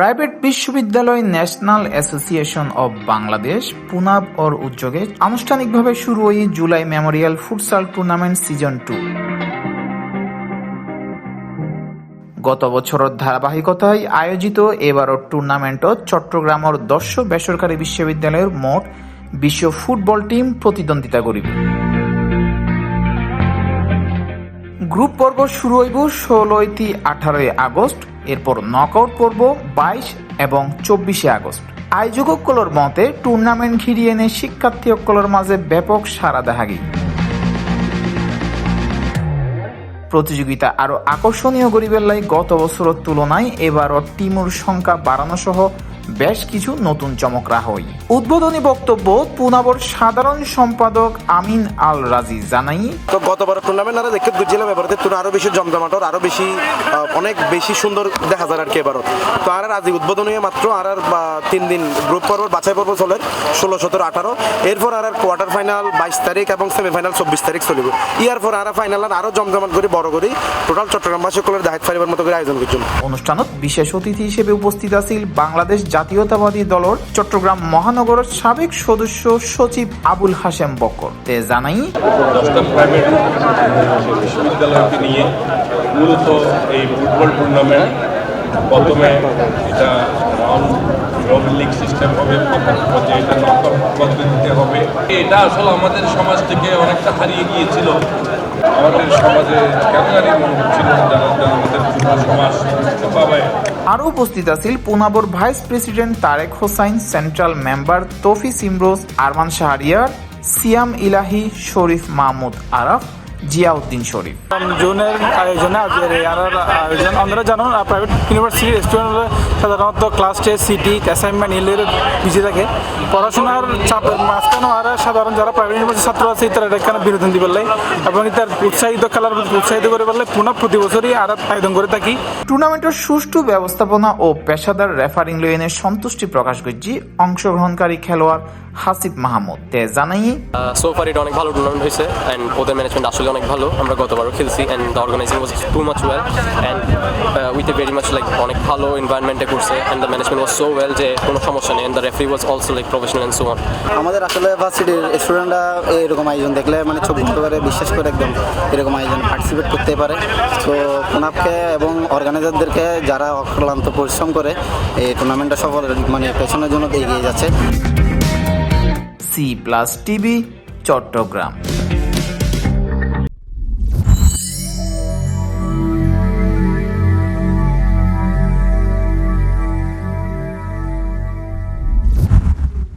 Private বিশ্ববিদ্যালয় national association of Bangladesh পুনাব ওর উদ্যোগে আনুষ্ঠানিকভাবে শুরু হয় July Memorial futsal tournament season 2। গত বছরের ধারাবাহিকতায় আয়োজিত এবারের টুর্নামেন্টত চট্টগ্রামের 10 বেসরকারি বিশ্ববিদ্যালয়ের মোট 20 ফুটবল টিম প্রতিদ্বন্দ্বিতা করিবে। গ্রুপ পর্ব শুরু হইব 16-18 আগস্ট, এরপর নকআউট পর্ব 22 এবং 24 আগস্ট। আয়োজকসকলের মতে টুর্নামেন্ট ঘিরিয়ে এনে শিক্ষার্থীসকলের মাঝে ব্যাপক সাড়া দেখা গেছে। প্রতিযোগিতা আরো আকর্ষণীয় করিবার লাই গত বছরের তুলনায় এবারও টিমের সংখ্যা বাড়ানো সহ বেশ কিছু নতুন চমক রাখা হয়। উদ্বোধনী বক্তব্য পুনাবর সাধারণ সম্পাদক আমিন আল রাজি জানাই, তো গতবার টুর্নামেন্ট আরো দেখতে বুঝছিলাম, এবারে তো আরো বেশি জমজমাটর, আরো বেশি অনেক বেশি সুন্দর দেখা যায় আর কি এবারও। তো আর আজ উদ্বোধনী মাত্র আর 3 দিন গ্রুপ পর্ব বাছাই পর্ব চলে 16, 17, 18, এরপর আর কোয়ার্টার ফাইনাল 22 তারিখ এবং সেমিফাইনাল 24 তারিখ চলিব। ইয়ার পর আর ফাইনাল আরো জমজমাট করে বড় করে টোটাল চট্টগ্রামবাসী সকলের দায়িত্ব ফাইবার মতো করে আয়োজন করছেন। অনুষ্ঠানত বিশেষ অতিথি হিসেবে উপস্থিত আছেন বাংলাদেশ জাতীয়তাবাদী দলের চট্টগ্রাম মহানগরের সাবেক সদস্য সচিব আবুল হাশেম বকর। তে জানাই, 10টা প্রাইভেট বিশ্ববিদ্যালয়কে নিয়ে মূলত এই ফুটবল টুর্নামেন্ট প্রথমে এটা রবি লিগ সিস্টেম হবে, পর্যায়ে এটা নকআউট পদ্ধতিতে হবে। এটা আসলে আমাদের সমাজ থেকে অনেকটা হারিয়ে গিয়েছিল। আমাদের সমাজে কেন জানি মনে হচ্ছিল যারা আমাদের যুব সমাজ পাবে। আরও উপস্থিত আছেন পুনাবর vice president Tareq Hossain, central member Tofis Imroz, Arman Shahriar, Siam Elahi, Sharif Mahmud Araf, Ziauddin শরীফ। জুনের আয়োজনে আয়োজন আমরা জানুন প্রাইভেট ইউনিভার্সিটি স্টুডেন্টরা সাধারণত ক্লাস টেস্ট, সিটি, অ্যাসাইনমেন্ট এর বিজি থাকে। পড়াশোনার চাপের মাঝখানেও আর সাধারণ যারা প্রাইভেট ইউনিভার্সিটি ছাত্র আছে তারা এখানে বিনোদন দিতে পারলে এবং তার উৎসাহিত খেলার প্রতি উৎসাহিত করে পারলে পুনঃ প্রতি বছরই আর আয়োজন করে থাকি। টুর্নামেন্টের সুষ্ঠু ব্যবস্থাপনা ও পেশাদার রেফারিং লইনে সন্তুষ্টি প্রকাশ করছি অংশগ্রহণকারী খেলোয়াড় হাসিব মাহমুদ। তে জানাই, সোফার এটা অনেক ভালো টুর্নামেন্ট হয়েছে অ্যান্ড ওদের ম্যানেজমেন্ট আসলে অনেক ভালো। আমরা গতবারও খেলছি and the organizing was too much well and with a very much like অনেক ভালো এনভায়রনমেন্টে করছে and the management was so well যে কোনো সমস্যা নেই। And the referee was also like professional and so on. আমাদের আসলে ভার্সিটির স্টুডেন্টরা এরকম আয়োজন দেখলে মানে চোখ বন্ধ করে বিশ্বাস করে একদম এরকম আয়োজন পার্টিসিপেট করতে পারে। তো পুনাবকে এবং অর্গানাইজারদেরকে যারা অক্লান্ত পরিশ্রম করে এই টুর্নামেন্টটা সফল মানে পেছনের জন্য এগিয়ে যাচ্ছে। C+ TV, Chittagong.